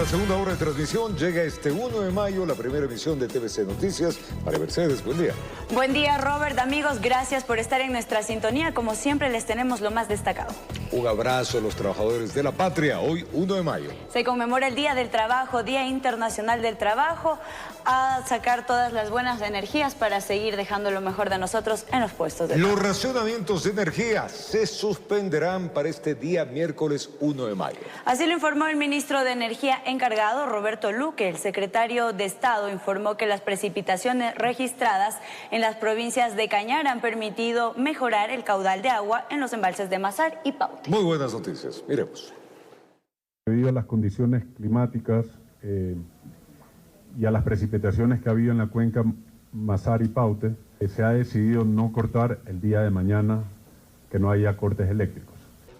nuestra segunda hora de transmisión llega este 1 de mayo la primera emisión de TVC Noticias. María Mercedes, buen día. Buen día, Robert. Amigos, gracias por estar en nuestra sintonía. Como siempre, les tenemos lo más destacado. Un abrazo a los trabajadores de la patria. Hoy, 1 de mayo. Se conmemora el Día del Trabajo, Día Internacional del Trabajo, a sacar todas las buenas energías para seguir dejando lo mejor de nosotros en los puestos de trabajo. Los racionamientos de energía se suspenderán para este día miércoles 1 de mayo. Así lo informó el ministro de Energía encargado, Roberto Luque. El secretario de Estado informó que las precipitaciones registradas en las provincias de Cañar han permitido mejorar el caudal de agua en los embalses de Mazar y Paute. Muy buenas noticias. Miremos. Debido a las condiciones climáticas y a las precipitaciones que ha habido en la cuenca Mazar y Paute, se ha decidido no cortar el día de mañana, que no haya cortes eléctricos.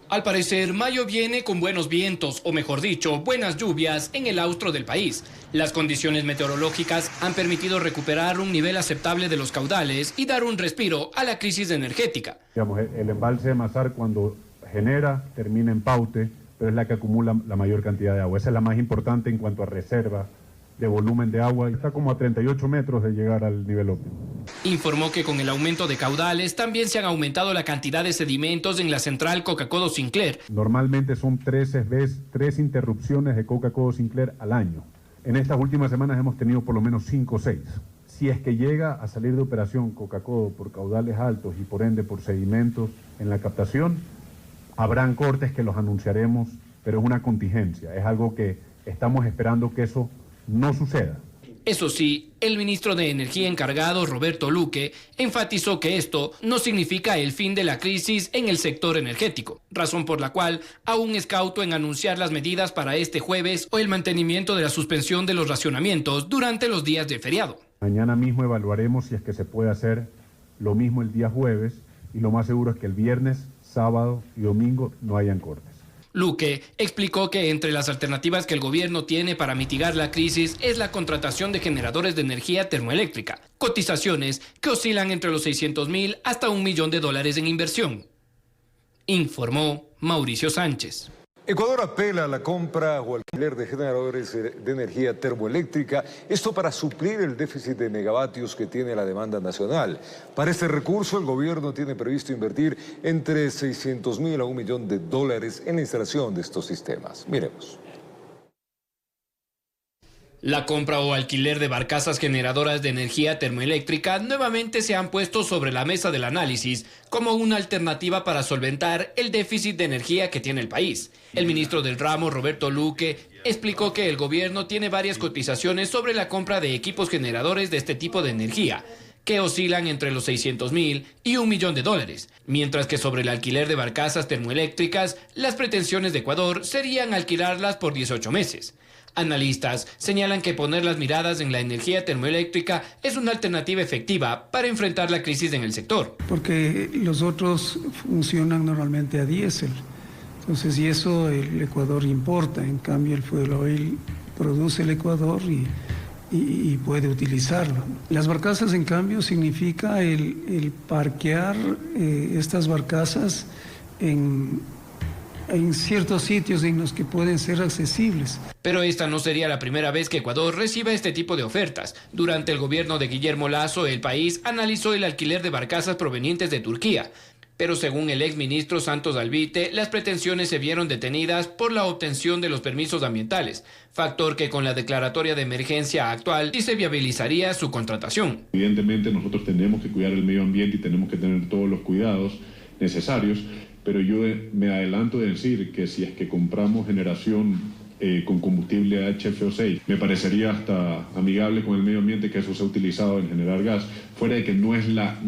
Al parecer, mayo viene con buenos vientos, o mejor dicho, buenas lluvias en el austro del país. Las condiciones meteorológicas han permitido recuperar un nivel aceptable de los caudales y dar un respiro a la crisis energética. Digamos, el embalse de Mazar, cuando genera, termina en Paute, pero es la que acumula la mayor cantidad de agua. Esa es la más importante en cuanto a reserva de volumen de agua. Está como a 38 metros de llegar al nivel óptimo. Informó que con el aumento de caudales también se han aumentado la cantidad de sedimentos en la central Coca-Cola Sinclair. Normalmente son 3 interrupciones de Coca-Cola Sinclair al año. En estas últimas semanas hemos tenido por lo menos 5 o 6. Si es que llega a salir de operación Coca-Cola por caudales altos y por ende por sedimentos en la captación, habrán cortes que los anunciaremos, pero es una contingencia, es algo que estamos esperando que eso no suceda. Eso sí, el ministro de Energía encargado, Roberto Luque, enfatizó que esto no significa el fin de la crisis en el sector energético, razón por la cual aún es cauto en anunciar las medidas para este jueves o el mantenimiento de la suspensión de los racionamientos durante los días de feriado. Mañana mismo evaluaremos si es que se puede hacer lo mismo el día jueves, y lo más seguro es que el viernes, sábado y domingo no hayan cortes. Luque explicó que entre las alternativas que el gobierno tiene para mitigar la crisis es la contratación de generadores de energía termoeléctrica, cotizaciones que oscilan entre los 600.000 hasta $1 millón en inversión. Informó Mauricio Sánchez. Ecuador apela a la compra o alquiler de generadores de energía termoeléctrica, esto para suplir el déficit de megavatios que tiene la demanda nacional. Para este recurso, el gobierno tiene previsto invertir entre 600.000 a $1 millón en la instalación de estos sistemas. Miremos. La compra o alquiler de barcazas generadoras de energía termoeléctrica nuevamente se han puesto sobre la mesa del análisis como una alternativa para solventar el déficit de energía que tiene el país. El ministro del ramo, Roberto Luque, explicó que el gobierno tiene varias cotizaciones sobre la compra de equipos generadores de este tipo de energía, que oscilan entre los 600.000 y $1 millón, mientras que sobre el alquiler de barcazas termoeléctricas, las pretensiones de Ecuador serían alquilarlas por 18 meses. Analistas señalan que poner las miradas en la energía termoeléctrica es una alternativa efectiva para enfrentar la crisis en el sector. Porque los otros funcionan normalmente a diésel, entonces y eso el Ecuador importa, en cambio el fuel oil produce el Ecuador y puede utilizarlo. Las barcazas, en cambio, significa el parquear estas barcazas en ciertos sitios en los que pueden ser accesibles. Pero esta no sería la primera vez que Ecuador reciba este tipo de ofertas. Durante el gobierno de Guillermo Lasso, el país analizó el alquiler de barcazas provenientes de Turquía. Pero según el exministro Santos Albite, las pretensiones se vieron detenidas por la obtención de los permisos ambientales, factor que con la declaratoria de emergencia actual sí se viabilizaría su contratación. Evidentemente nosotros tenemos que cuidar el medio ambiente y tenemos que tener todos los cuidados necesarios, pero yo me adelanto de decir que si es que compramos generación con combustible HFO6, me parecería hasta amigable con el medio ambiente que eso sea utilizado en generar gas, fuera de que no es la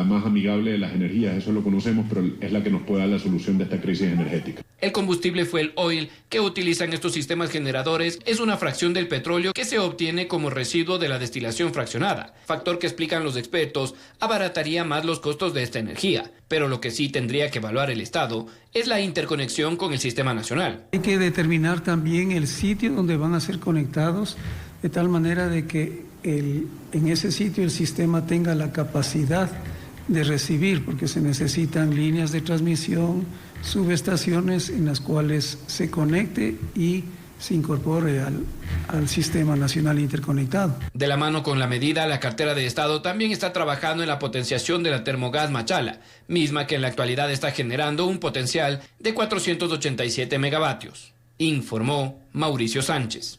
más amigable de las energías, eso lo conocemos, pero es la que nos puede dar la solución de esta crisis energética. El combustible fuel oil que utilizan estos sistemas generadores es una fracción del petróleo que se obtiene como residuo de la destilación fraccionada, factor que explican los expertos abarataría más los costos de esta energía, pero lo que sí tendría que evaluar el Estado es la interconexión con el sistema nacional. Hay que determinar también el sitio donde van a ser conectados, de tal manera de que en ese sitio el sistema tenga la capacidad de recibir, porque se necesitan líneas de transmisión, subestaciones en las cuales se conecte y se incorpore al Sistema Nacional Interconectado. De la mano con la medida, la cartera de Estado también está trabajando en la potenciación de la Termogas Machala, misma que en la actualidad está generando un potencial de 487 megavatios, informó Mauricio Sánchez.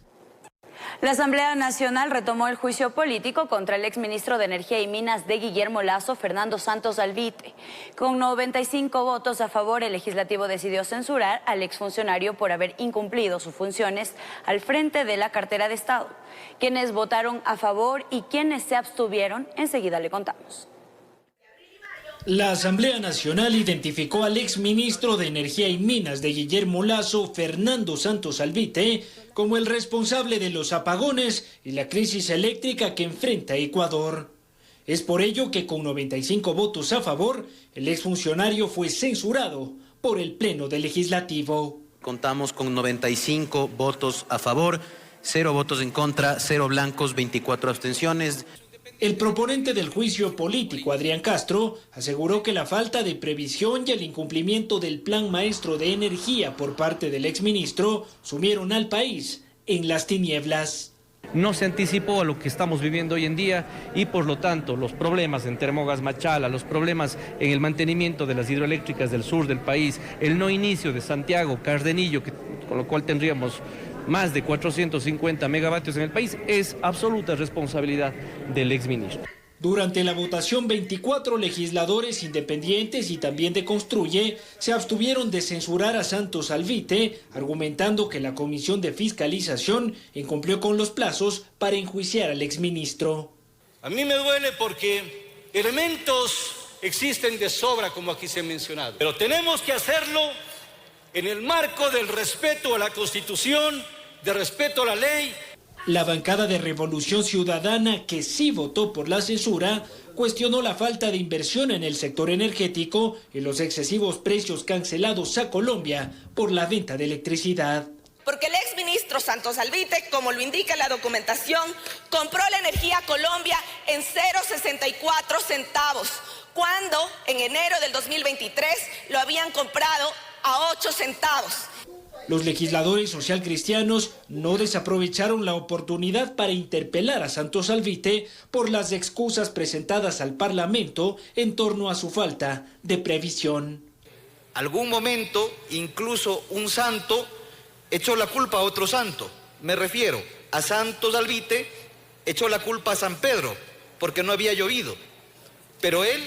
La Asamblea Nacional retomó el juicio político contra el exministro de Energía y Minas de Guillermo Lasso, Fernando Santos Alvite. Con 95 votos a favor, el legislativo decidió censurar al exfuncionario por haber incumplido sus funciones al frente de la cartera de Estado. Quienes votaron a favor y quienes se abstuvieron, enseguida le contamos. La Asamblea Nacional identificó al exministro de Energía y Minas de Guillermo Lasso, Fernando Santos Alvite, como el responsable de los apagones y la crisis eléctrica que enfrenta Ecuador. Es por ello que con 95 votos a favor, el exfuncionario fue censurado por el Pleno del Legislativo. Contamos con 95 votos a favor, 0 votos en contra, 0 blancos, 24 abstenciones. El proponente del juicio político, Adrián Castro, aseguró que la falta de previsión y el incumplimiento del Plan Maestro de Energía por parte del exministro sumieron al país en las tinieblas. No se anticipó a lo que estamos viviendo hoy en día y por lo tanto los problemas en Termogas Machala, los problemas en el mantenimiento de las hidroeléctricas del sur del país, el no inicio de Santiago, Cardenillo, con lo cual tendríamos más de 450 megavatios en el país, es absoluta responsabilidad del exministro. Durante la votación, 24 legisladores independientes y también de Construye se abstuvieron de censurar a Santos Alvite, argumentando que la Comisión de Fiscalización incumplió con los plazos para enjuiciar al exministro. A mí me duele porque elementos existen de sobra, como aquí se ha mencionado, pero tenemos que hacerlo en el marco del respeto a la Constitución, de respeto a la ley. La bancada de Revolución Ciudadana, que sí votó por la censura, cuestionó la falta de inversión en el sector energético y los excesivos precios cancelados a Colombia por la venta de electricidad. Porque el exministro Santos Alvite, como lo indica la documentación, compró la energía a Colombia en 0,64 centavos, cuando en enero del 2023 lo habían comprado a 8 centavos. Los legisladores socialcristianos no desaprovecharon la oportunidad para interpelar a Santos Alvite por las excusas presentadas al Parlamento en torno a su falta de previsión. Algún momento, incluso un santo echó la culpa a otro santo. Me refiero a Santos Alvite, echó la culpa a San Pedro porque no había llovido, pero él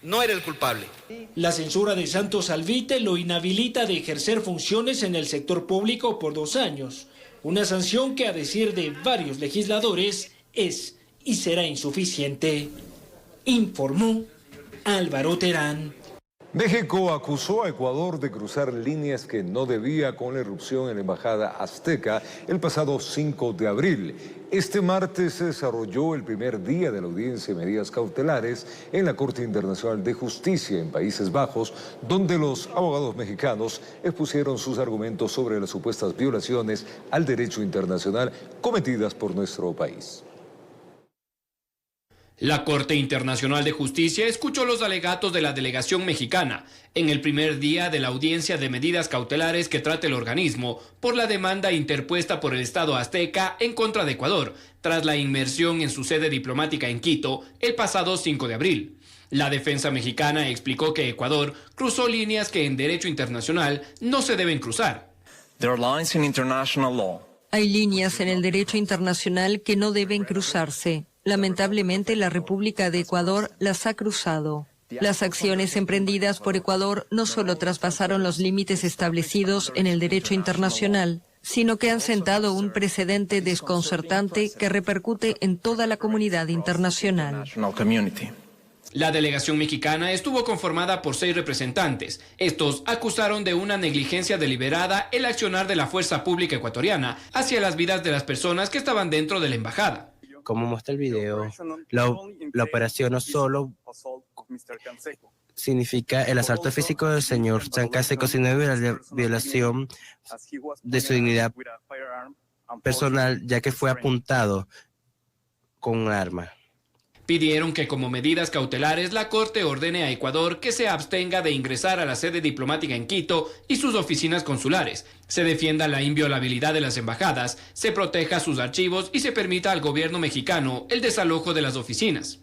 no era el culpable. La censura de Santos Alvite lo inhabilita de ejercer funciones en el sector público por 2 años. Una sanción que, a decir de varios legisladores, es y será insuficiente. Informó Álvaro Terán. México acusó a Ecuador de cruzar líneas que no debía con la irrupción en la embajada azteca el pasado 5 de abril. Este martes se desarrolló el primer día de la audiencia de medidas cautelares en la Corte Internacional de Justicia en Países Bajos, donde los abogados mexicanos expusieron sus argumentos sobre las supuestas violaciones al derecho internacional cometidas por nuestro país. La Corte Internacional de Justicia escuchó los alegatos de la delegación mexicana en el primer día de la audiencia de medidas cautelares que trata el organismo por la demanda interpuesta por el Estado azteca en contra de Ecuador, tras la inmersión en su sede diplomática en Quito el pasado 5 de abril. La defensa mexicana explicó que Ecuador cruzó líneas que en derecho internacional no se deben cruzar. Hay líneas en el derecho internacional que no deben cruzarse. Lamentablemente, la República de Ecuador las ha cruzado. Las acciones emprendidas por Ecuador no solo traspasaron los límites establecidos en el derecho internacional, sino que han sentado un precedente desconcertante que repercute en toda la comunidad internacional. La delegación mexicana estuvo conformada por 6 representantes. Estos acusaron de una negligencia deliberada el accionar de la fuerza pública ecuatoriana hacia las vidas de las personas que estaban dentro de la embajada. Como muestra el video, la operación no solo significa el asalto físico del señor Canseco, sino violación de su dignidad personal, ya que fue apuntado con un arma. Pidieron que como medidas cautelares la Corte ordene a Ecuador que se abstenga de ingresar a la sede diplomática en Quito y sus oficinas consulares, se defienda la inviolabilidad de las embajadas, se proteja sus archivos y se permita al gobierno mexicano el desalojo de las oficinas.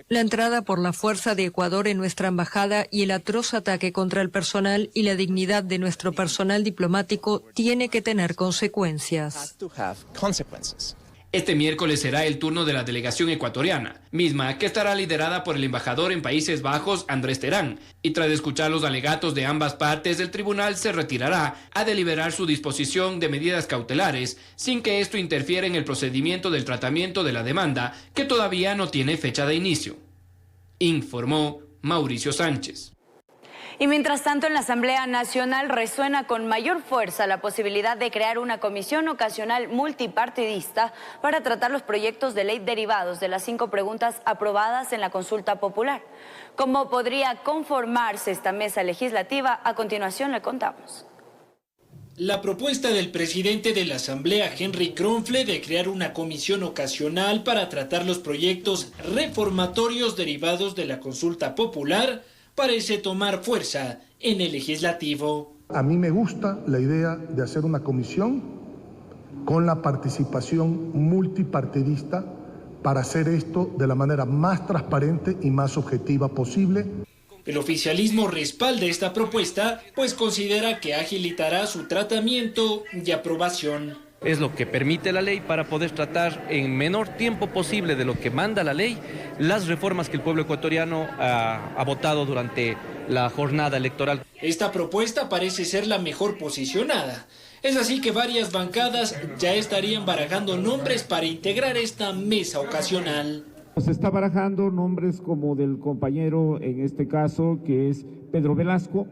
La entrada por la fuerza de Ecuador en nuestra embajada y el atroz ataque contra el personal y la dignidad de nuestro personal diplomático tiene que tener consecuencias. Este miércoles será el turno de la delegación ecuatoriana, misma que estará liderada por el embajador en Países Bajos, Andrés Terán, y tras escuchar los alegatos de ambas partes, el tribunal se retirará a deliberar su disposición de medidas cautelares, sin que esto interfiera en el procedimiento del tratamiento de la demanda, que todavía no tiene fecha de inicio. Informó Mauricio Sánchez. Y mientras tanto, en la Asamblea Nacional resuena con mayor fuerza la posibilidad de crear una comisión ocasional multipartidista para tratar los proyectos de ley derivados de las 5 preguntas aprobadas en la consulta popular. ¿Cómo podría conformarse esta mesa legislativa? A continuación le contamos. La propuesta del presidente de la Asamblea, Henry Kronfle, de crear una comisión ocasional para tratar los proyectos reformatorios derivados de la consulta popular parece tomar fuerza en el legislativo. A mí me gusta la idea de hacer una comisión con la participación multipartidista para hacer esto de la manera más transparente y más objetiva posible. El oficialismo respalda esta propuesta, pues considera que agilitará su tratamiento y aprobación. Es lo que permite la ley para poder tratar en menor tiempo posible de lo que manda la ley las reformas que el pueblo ecuatoriano ha votado durante la jornada electoral. Esta propuesta parece ser la mejor posicionada. Es así que varias bancadas ya estarían barajando nombres para integrar esta mesa ocasional. Se está barajando nombres como del compañero, en este caso, que es Pedro Velasco,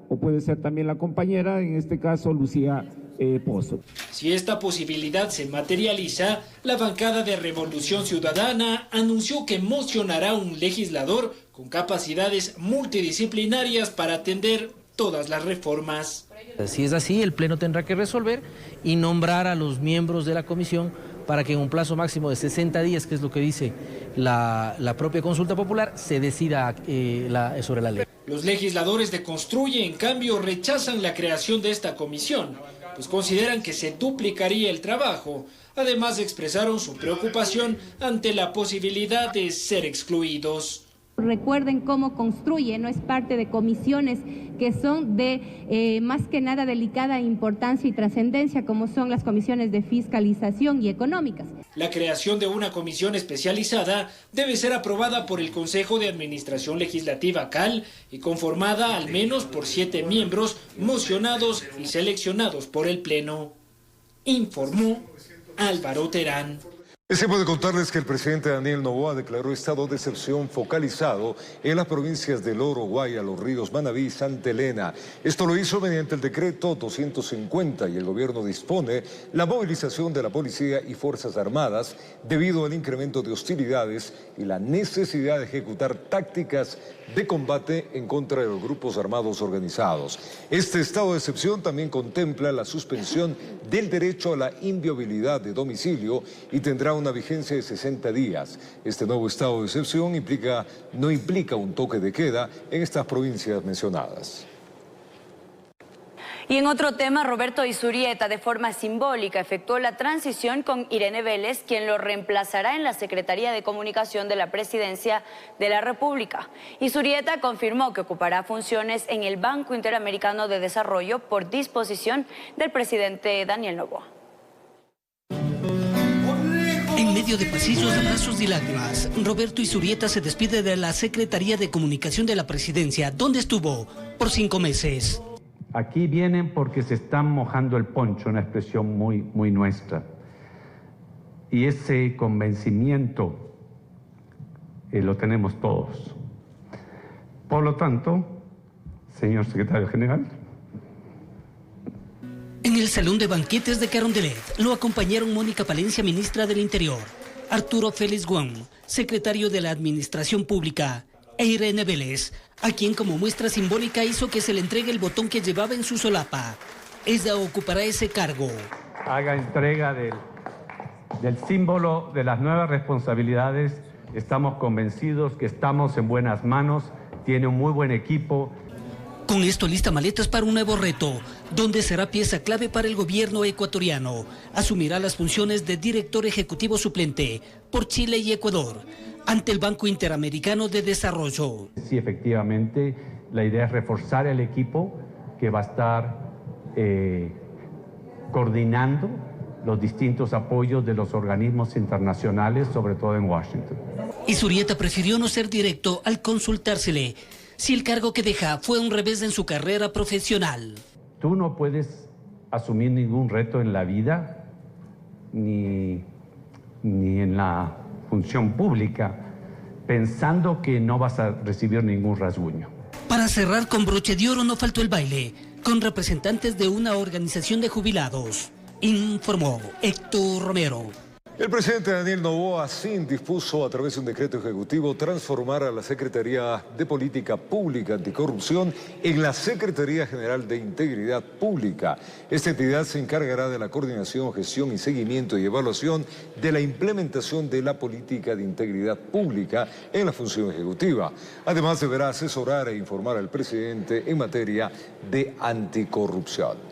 o puede ser también la compañera, en este caso, Lucía Pozo. Si esta posibilidad se materializa, la bancada de Revolución Ciudadana anunció que mocionará un legislador con capacidades multidisciplinarias para atender todas las reformas. Si es así, el Pleno tendrá que resolver y nombrar a los miembros de la comisión para que en un plazo máximo de 60 días, que es lo que dice la propia consulta popular, se decida sobre la ley. Los legisladores de Construye, en cambio, rechazan la creación de esta comisión, pues consideran que se duplicaría el trabajo. Además, expresaron su preocupación ante la posibilidad de ser excluidos. Recuerden cómo Construye no es parte de comisiones que son de más que nada delicada importancia y trascendencia, como son las comisiones de fiscalización y económicas. La creación de una comisión especializada debe ser aprobada por el Consejo de Administración Legislativa CAL y conformada al menos por 7 miembros mocionados y seleccionados por el Pleno. Informó Álvaro Terán. Es tiempo de contarles que el presidente Daniel Noboa declaró estado de excepción focalizado en las provincias del Oro, Guaya, Los Ríos, Manabí y Santa Elena. Esto lo hizo mediante el decreto 250 y el gobierno dispone la movilización de la policía y fuerzas armadas debido al incremento de hostilidades y la necesidad de ejecutar tácticas de combate en contra de los grupos armados organizados. Este estado de excepción también contempla la suspensión del derecho a la inviolabilidad de domicilio y tendrá una vigencia de 60 días. Este nuevo estado de excepción no implica un toque de queda en estas provincias mencionadas. Y en otro tema, Roberto Izurieta, de forma simbólica, efectuó la transición con Irene Vélez, quien lo reemplazará en la Secretaría de Comunicación de la Presidencia de la República. Izurieta confirmó que ocupará funciones en el Banco Interamericano de Desarrollo por disposición del presidente Daniel Noboa. En medio de pasillos, abrazos y lágrimas, Roberto Izurieta se despide de la Secretaría de Comunicación de la Presidencia, donde estuvo por 5 meses. Aquí vienen porque se están mojando el poncho, una expresión muy nuestra. Y ese convencimiento lo tenemos todos. Por lo tanto, señor secretario general. En el salón de banquetes de Carondelet lo acompañaron Mónica Palencia, ministra del Interior, Arturo Félix Guam, secretario de la Administración Pública, e Irene Vélez, a quien como muestra simbólica hizo que se le entregue el botón que llevaba en su solapa. Ella ocupará ese cargo. Haga entrega Del símbolo de las nuevas responsabilidades, estamos convencidos que estamos en buenas manos, tiene un muy buen equipo. Con esto lista maletas para un nuevo reto, donde será pieza clave para el gobierno ecuatoriano. Asumirá las funciones de director ejecutivo suplente por Chile y Ecuador, ante el Banco Interamericano de Desarrollo. Sí, efectivamente, la idea es reforzar el equipo que va a estar coordinando los distintos apoyos de los organismos internacionales, sobre todo en Washington. Izurrieta prefirió no ser directo al consultársele si el cargo que deja fue un revés en su carrera profesional. Tú no puedes asumir ningún reto en la vida, ni en la función pública, pensando que no vas a recibir ningún rasguño. Para cerrar con broche de oro no faltó el baile, con representantes de una organización de jubilados. Informó Héctor Romero. El presidente Daniel Noboa Sin dispuso a través de un decreto ejecutivo transformar a la Secretaría de Política Pública Anticorrupción en la Secretaría General de Integridad Pública. Esta entidad se encargará de la coordinación, gestión y seguimiento y evaluación de la implementación de la política de integridad pública en la función ejecutiva. Además, deberá asesorar e informar al presidente en materia de anticorrupción.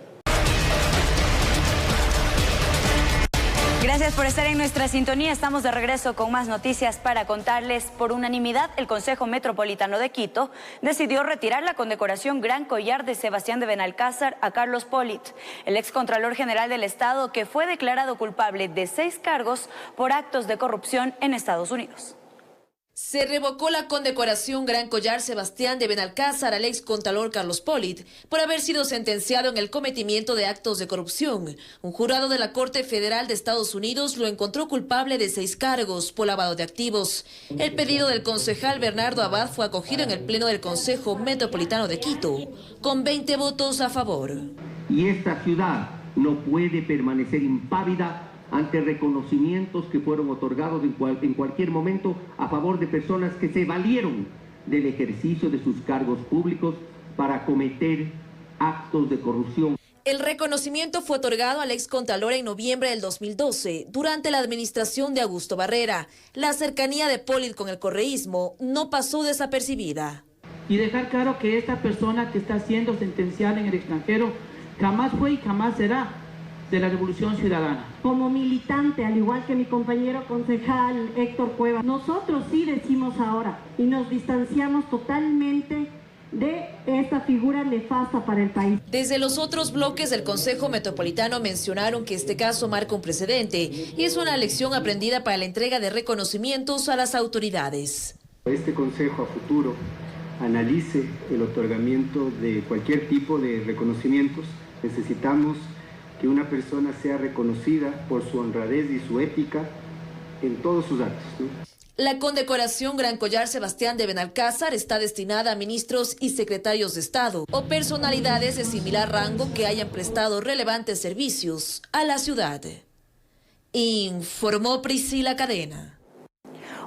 Gracias por estar en nuestra sintonía. Estamos de regreso con más noticias para contarles. Por unanimidad, el Consejo Metropolitano de Quito decidió retirar la condecoración Gran Collar de Sebastián de Benalcázar a Carlos Pollitt, el excontralor general del Estado, que fue declarado culpable de 6 cargos por actos de corrupción en Estados Unidos. Se revocó la condecoración Gran Collar Sebastián de Benalcázar al excontralor Carlos Pollitt por haber sido sentenciado en el cometimiento de actos de corrupción. Un jurado de la Corte Federal de Estados Unidos lo encontró culpable de 6 cargos por lavado de activos. El pedido del concejal Bernardo Abad fue acogido en el Pleno del Consejo Metropolitano de Quito, con 20 votos a favor. Y esta ciudad no puede permanecer impávida ante reconocimientos que fueron otorgados en cualquier momento a favor de personas que se valieron del ejercicio de sus cargos públicos para cometer actos de corrupción. El reconocimiento fue otorgado al excontralor en noviembre del 2012, durante la administración de Augusto Barrera. La cercanía de Pollitt con el correísmo no pasó desapercibida. Y dejar claro que esta persona que está siendo sentenciada en el extranjero jamás fue y jamás será de la Revolución Ciudadana. Como militante, al igual que mi compañero concejal Héctor Cueva, nosotros sí decimos ahora y nos distanciamos totalmente de esta figura nefasta para el país. Desde los otros bloques del Consejo Metropolitano mencionaron que este caso marca un precedente y es una lección aprendida para la entrega de reconocimientos a las autoridades. Este Consejo a futuro analice el otorgamiento de cualquier tipo de reconocimientos. Necesitamos que una persona sea reconocida por su honradez y su ética en todos sus actos, ¿no? La condecoración Gran Collar Sebastián de Benalcázar está destinada a ministros y secretarios de Estado o personalidades de similar rango que hayan prestado relevantes servicios a la ciudad. Informó Priscila Cadena.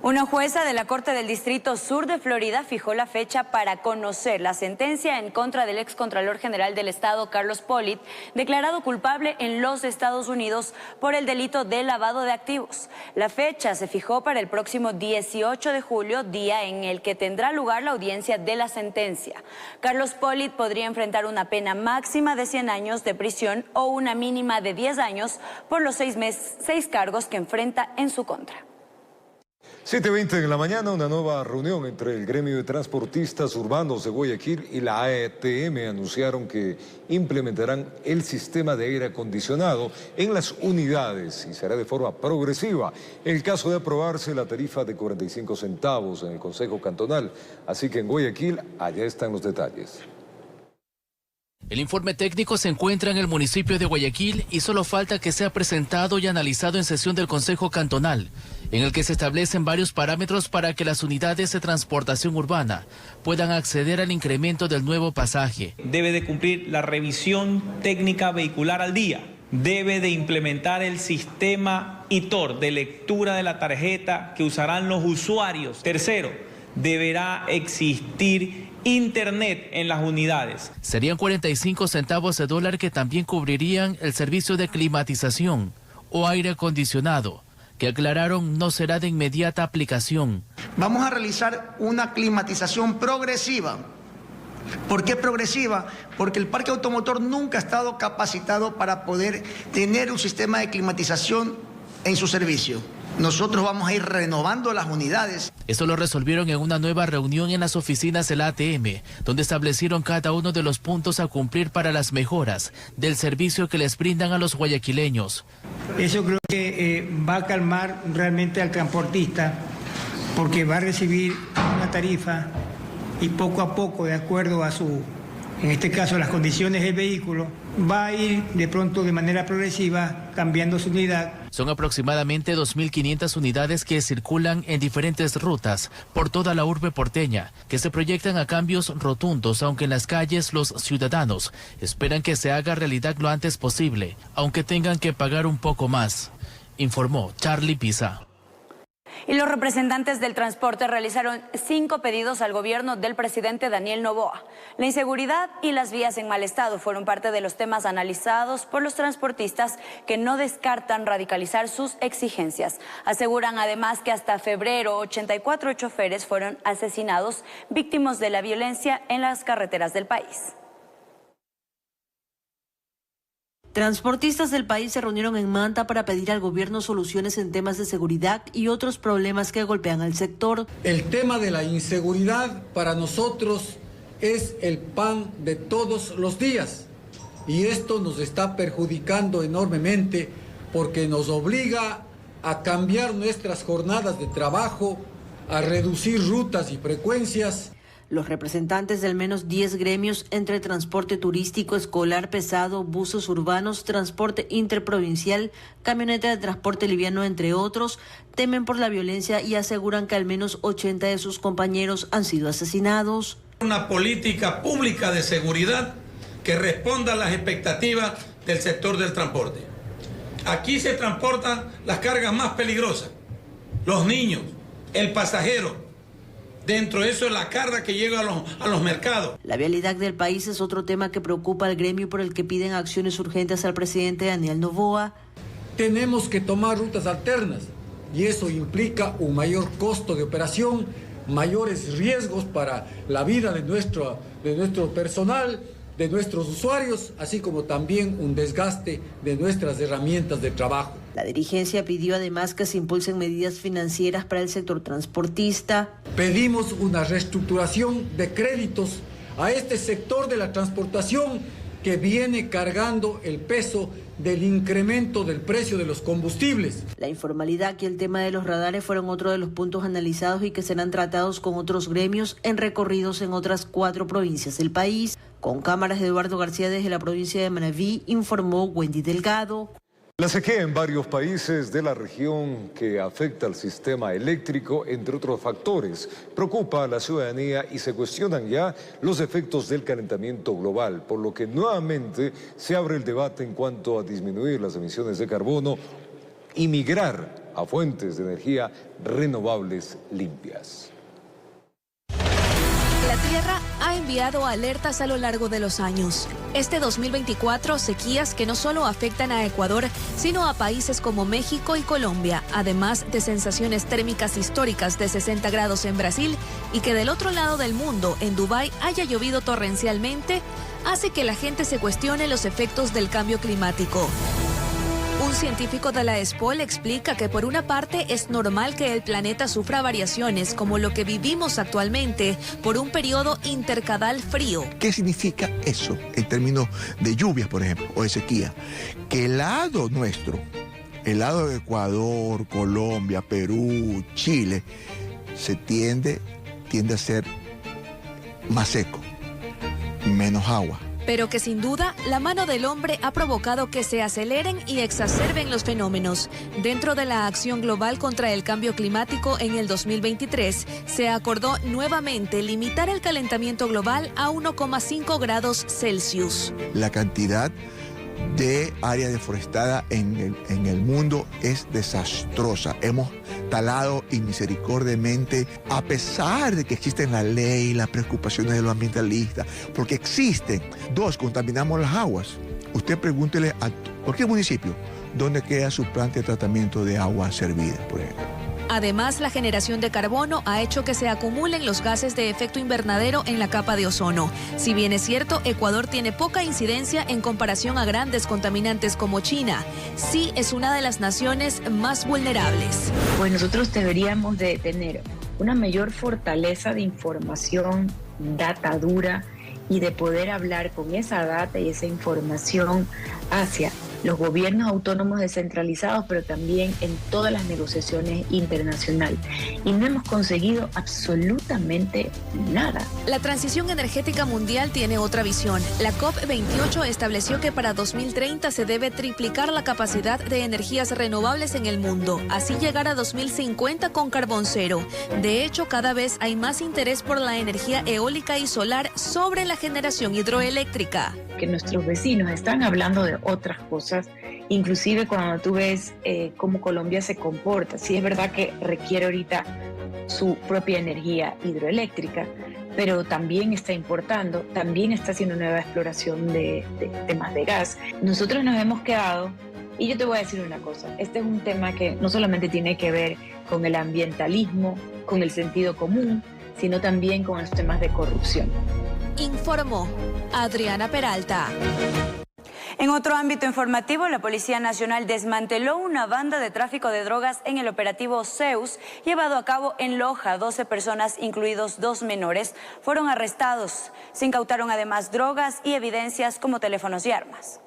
Una jueza de la Corte del Distrito Sur de Florida fijó la fecha para conocer la sentencia en contra del excontralor general del Estado, Carlos Pollitt, declarado culpable en los Estados Unidos por el delito de lavado de activos. La fecha se fijó para el próximo 18 de julio, día en el que tendrá lugar la audiencia de la sentencia. Carlos Pollitt podría enfrentar una pena máxima de 100 años de prisión o una mínima de 10 años por los 6 cargos que enfrenta en su contra. 7:20 en la mañana, una nueva reunión entre el gremio de transportistas urbanos de Guayaquil y la AETM anunciaron que implementarán el sistema de aire acondicionado en las unidades y será de forma progresiva. En el caso de aprobarse la tarifa de 45 centavos en el Consejo Cantonal, así que en Guayaquil allá están los detalles. El informe técnico se encuentra en el municipio de Guayaquil y solo falta que sea presentado y analizado en sesión del Consejo Cantonal, en el que se establecen varios parámetros para que las unidades de transportación urbana puedan acceder al incremento del nuevo pasaje. Debe de cumplir la revisión técnica vehicular al día. Debe de implementar el sistema ITOR de lectura de la tarjeta que usarán los usuarios. Tercero, deberá existir Internet en las unidades. Serían 45 centavos de dólar que también cubrirían el servicio de climatización, o aire acondicionado, que aclararon no será de inmediata aplicación. Vamos a realizar una climatización progresiva. ¿Por qué progresiva? Porque el parque automotor nunca ha estado capacitado para poder tener un sistema de climatización en su servicio. Nosotros vamos a ir renovando las unidades. Eso lo resolvieron en una nueva reunión en las oficinas del ATM, donde establecieron cada uno de los puntos a cumplir para las mejoras del servicio que les brindan a los guayaquileños. Eso creo que va a calmar realmente al transportista, porque va a recibir una tarifa y poco a poco, de acuerdo a en este caso, las condiciones del vehículo, va a ir de pronto de manera progresiva cambiando su unidad. Son aproximadamente 2.500 unidades que circulan en diferentes rutas por toda la urbe porteña, que se proyectan a cambios rotundos, aunque en las calles los ciudadanos esperan que se haga realidad lo antes posible, aunque tengan que pagar un poco más, informó Charlie Pisa. Y los representantes del transporte realizaron 5 pedidos al gobierno del presidente Daniel Noboa. La inseguridad y las vías en mal estado fueron parte de los temas analizados por los transportistas, que no descartan radicalizar sus exigencias. Aseguran además que hasta febrero 84 choferes fueron asesinados, víctimas de la violencia en las carreteras del país. Transportistas del país se reunieron en Manta para pedir al gobierno soluciones en temas de seguridad y otros problemas que golpean al sector. El tema de la inseguridad para nosotros es el pan de todos los días, y esto nos está perjudicando enormemente porque nos obliga a cambiar nuestras jornadas de trabajo, a reducir rutas y frecuencias. Los representantes de al menos 10 gremios entre transporte turístico, escolar, pesado, buses urbanos, transporte interprovincial, camioneta de transporte liviano, entre otros, temen por la violencia y aseguran que al menos 80 de sus compañeros han sido asesinados. Una política pública de seguridad que responda a las expectativas del sector del transporte. Aquí se transportan las cargas más peligrosas, los niños, el pasajero. Dentro de eso es la carga que llega a los mercados. La vialidad del país es otro tema que preocupa al gremio, por el que piden acciones urgentes al presidente Daniel Noboa. Tenemos que tomar rutas alternas y eso implica un mayor costo de operación, mayores riesgos para la vida de nuestro personal, de nuestros usuarios, así como también un desgaste de nuestras herramientas de trabajo. La dirigencia pidió además que se impulsen medidas financieras para el sector transportista. Pedimos una reestructuración de créditos a este sector de la transportación que viene cargando el peso del incremento del precio de los combustibles. La informalidad y el tema de los radares fueron otro de los puntos analizados y que serán tratados con otros gremios en recorridos en otras 4 provincias del país. Con cámaras de Eduardo García desde la provincia de Manabí, informó Wendy Delgado. La sequía en varios países de la región que afecta al sistema eléctrico, entre otros factores, preocupa a la ciudadanía y se cuestionan ya los efectos del calentamiento global, por lo que nuevamente se abre el debate en cuanto a disminuir las emisiones de carbono y migrar a fuentes de energía renovables limpias. La Tierra ha enviado alertas a lo largo de los años. Este 2024, sequías que no solo afectan a Ecuador, sino a países como México y Colombia, además de sensaciones térmicas históricas de 60 grados en Brasil y que del otro lado del mundo, en Dubái, haya llovido torrencialmente, hace que la gente se cuestione los efectos del cambio climático. Un científico de la ESPOL explica que por una parte es normal que el planeta sufra variaciones como lo que vivimos actualmente por un periodo intercadal frío. ¿Qué significa eso en términos de lluvias, por ejemplo, o de sequía? Que el lado nuestro, el lado de Ecuador, Colombia, Perú, Chile, tiende a ser más seco, menos agua. Pero que sin duda la mano del hombre ha provocado que se aceleren y exacerben los fenómenos. Dentro de la acción global contra el cambio climático en el 2023, se acordó nuevamente limitar el calentamiento global a 1,5 grados Celsius. La cantidad de área deforestada en el mundo es desastrosa. Hemos talado inmisericordiamente, a pesar de que existen la ley, las preocupaciones de los ambientalistas, porque existen. 2, contaminamos las aguas. Usted pregúntele a cualquier municipio dónde queda su planta de tratamiento de agua servida, por ejemplo. Además, la generación de carbono ha hecho que se acumulen los gases de efecto invernadero en la capa de ozono. Si bien es cierto, Ecuador tiene poca incidencia en comparación a grandes contaminantes como China, sí es una de las naciones más vulnerables. Pues nosotros deberíamos de tener una mayor fortaleza de información, data dura, y de poder hablar con esa data y esa información hacia los gobiernos autónomos descentralizados, pero también en todas las negociaciones internacionales. Y no hemos conseguido absolutamente nada. La transición energética mundial tiene otra visión. La COP28 estableció que para 2030 se debe triplicar la capacidad de energías renovables en el mundo, así llegar a 2050 con carbón cero. De hecho, cada vez hay más interés por la energía eólica y solar sobre la generación hidroeléctrica. Que nuestros vecinos están hablando de otras cosas, inclusive cuando tú ves cómo Colombia se comporta. Sí es verdad que requiere ahorita su propia energía hidroeléctrica, pero también está importando, también está haciendo nueva exploración de temas de gas. Nosotros nos hemos quedado, y yo te voy a decir una cosa, este es un tema que no solamente tiene que ver con el ambientalismo, con el sentido común, sino también con los temas de corrupción. Informó Adriana Peralta. En otro ámbito informativo, la Policía Nacional desmanteló una banda de tráfico de drogas en el operativo Zeus, llevado a cabo en Loja. 12 personas, incluidos 2 menores, fueron arrestados. Se incautaron además drogas y evidencias como teléfonos y armas.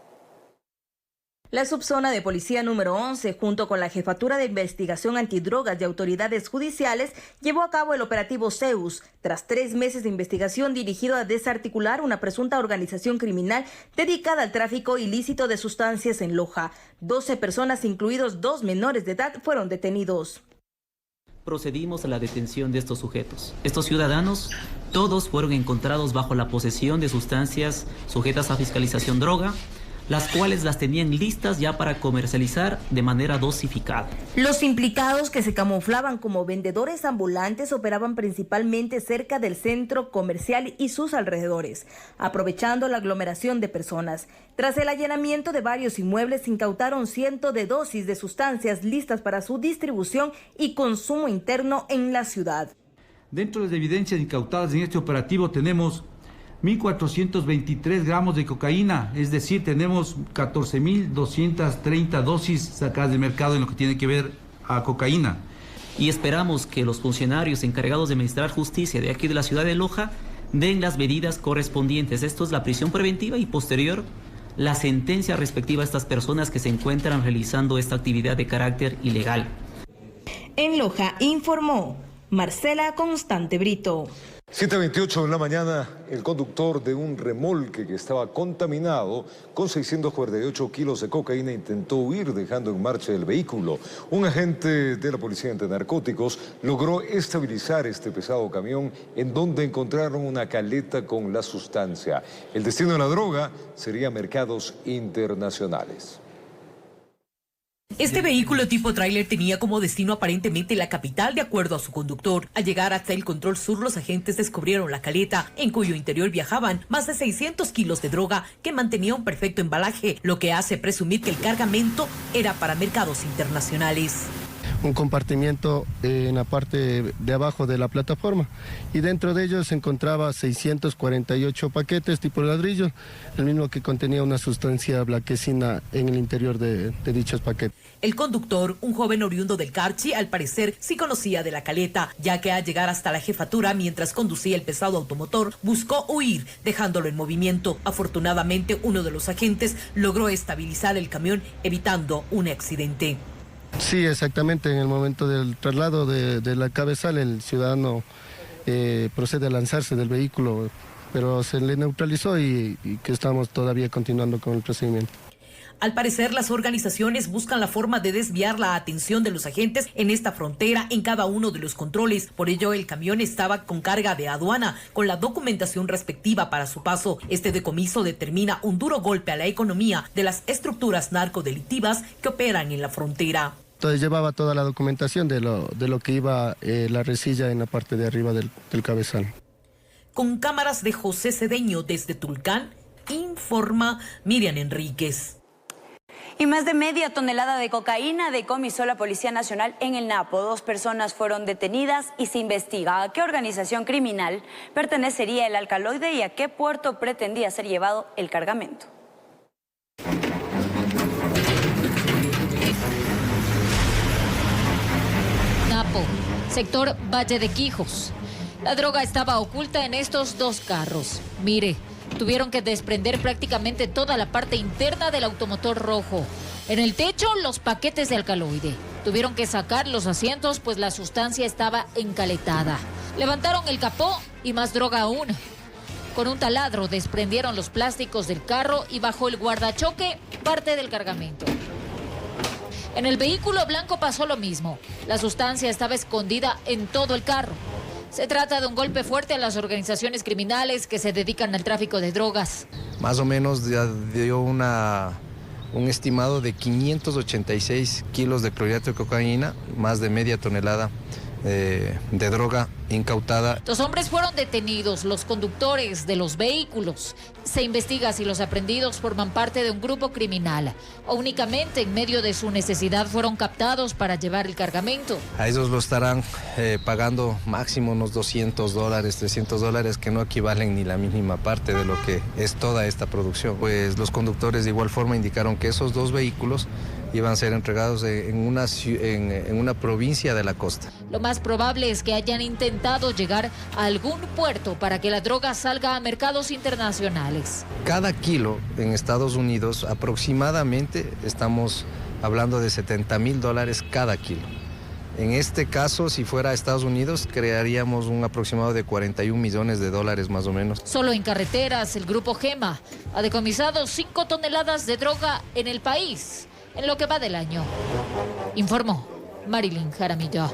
La subzona de policía número 11, junto con la Jefatura de Investigación Antidrogas y autoridades judiciales, llevó a cabo el operativo Zeus, tras 3 meses de investigación dirigido a desarticular una presunta organización criminal dedicada al tráfico ilícito de sustancias en Loja. 12 personas, incluidos 2 menores de edad, fueron detenidos. Procedimos a la detención de estos sujetos. Estos ciudadanos, todos fueron encontrados bajo la posesión de sustancias sujetas a fiscalización droga, las cuales las tenían listas ya para comercializar de manera dosificada. Los implicados, que se camuflaban como vendedores ambulantes, operaban principalmente cerca del centro comercial y sus alrededores, aprovechando la aglomeración de personas. Tras el allanamiento de varios inmuebles, se incautaron cientos de dosis de sustancias listas para su distribución y consumo interno en la ciudad. Dentro de las evidencias incautadas en este operativo tenemos 1.423 gramos de cocaína, es decir, tenemos 14.230 dosis sacadas del mercado en lo que tiene que ver a cocaína. Y esperamos que los funcionarios encargados de administrar justicia de aquí de la ciudad de Loja den las medidas correspondientes. Esto es la prisión preventiva y posterior la sentencia respectiva a estas personas que se encuentran realizando esta actividad de carácter ilegal. En Loja informó Marcela Constante Brito. 7:28 de la mañana, el conductor de un remolque que estaba contaminado con 648 kilos de cocaína intentó huir dejando en marcha el vehículo. Un agente de la Policía Antinarcóticos logró estabilizar este pesado camión en donde encontraron una caleta con la sustancia. El destino de la droga sería mercados internacionales. Este vehículo tipo tráiler tenía como destino aparentemente la capital, de acuerdo a su conductor. Al llegar hasta el control sur, los agentes descubrieron la caleta, en cuyo interior viajaban más de 600 kilos de droga que mantenía un perfecto embalaje, lo que hace presumir que el cargamento era para mercados internacionales. Un compartimiento en la parte de abajo de la plataforma y dentro de ellos se encontraba 648 paquetes tipo ladrillo, el mismo que contenía una sustancia blanquecina en el interior de dichos paquetes. El conductor, un joven oriundo del Carchi, al parecer sí conocía de la caleta, ya que al llegar hasta la jefatura mientras conducía el pesado automotor, buscó huir, dejándolo en movimiento. Afortunadamente, uno de los agentes logró estabilizar el camión, evitando un accidente. Sí, exactamente. En el momento del traslado de la cabezal, el ciudadano procede a lanzarse del vehículo, pero se le neutralizó y que estamos todavía continuando con el procedimiento. Al parecer, las organizaciones buscan la forma de desviar la atención de los agentes en esta frontera en cada uno de los controles. Por ello, el camión estaba con carga de aduana, con la documentación respectiva para su paso. Este decomiso determina un duro golpe a la economía de las estructuras narcodelictivas que operan en la frontera. Entonces llevaba toda la documentación de lo que iba la resilla en la parte de arriba del cabezal. Con cámaras de José Cedeño desde Tulcán, informa Miriam Enríquez. Y más de media tonelada de cocaína decomisó la Policía Nacional en el Napo. 2 personas fueron detenidas y se investiga a qué organización criminal pertenecería el alcaloide y a qué puerto pretendía ser llevado el cargamento. Napo, sector Valle de Quijos. La droga estaba oculta en estos 2 carros. Mire, tuvieron que desprender prácticamente toda la parte interna del automotor rojo. En el techo, los paquetes de alcaloide. Tuvieron que sacar los asientos, pues la sustancia estaba encaletada. Levantaron el capó y más droga aún. Con un taladro desprendieron los plásticos del carro y bajo el guardachoque, parte del cargamento. En el vehículo blanco pasó lo mismo. La sustancia estaba escondida en todo el carro. Se trata de un golpe fuerte a las organizaciones criminales que se dedican al tráfico de drogas. Más o menos ya dio un estimado de 586 kilos de clorhidrato de cocaína, más de media tonelada de droga incautada. 2 hombres fueron detenidos, los conductores de los vehículos. Se investiga si los aprendidos forman parte de un grupo criminal o únicamente en medio de su necesidad fueron captados para llevar el cargamento. A ellos lo estarán pagando máximo unos $200, $300, que no equivalen ni la mínima parte de lo que es toda esta producción. Pues los conductores de igual forma indicaron que esos 2 vehículos iban a ser entregados en una provincia de la costa. Lo más probable es que hayan intentado llegar a algún puerto para que la droga salga a mercados internacionales. Cada kilo en Estados Unidos aproximadamente estamos hablando de $70,000 cada kilo. En este caso, si fuera a Estados Unidos, crearíamos un aproximado de $41 millones más o menos. Solo en carreteras, el grupo Gema ha decomisado 5 toneladas de droga en el país en lo que va del año. Informó Marilyn Jaramillo.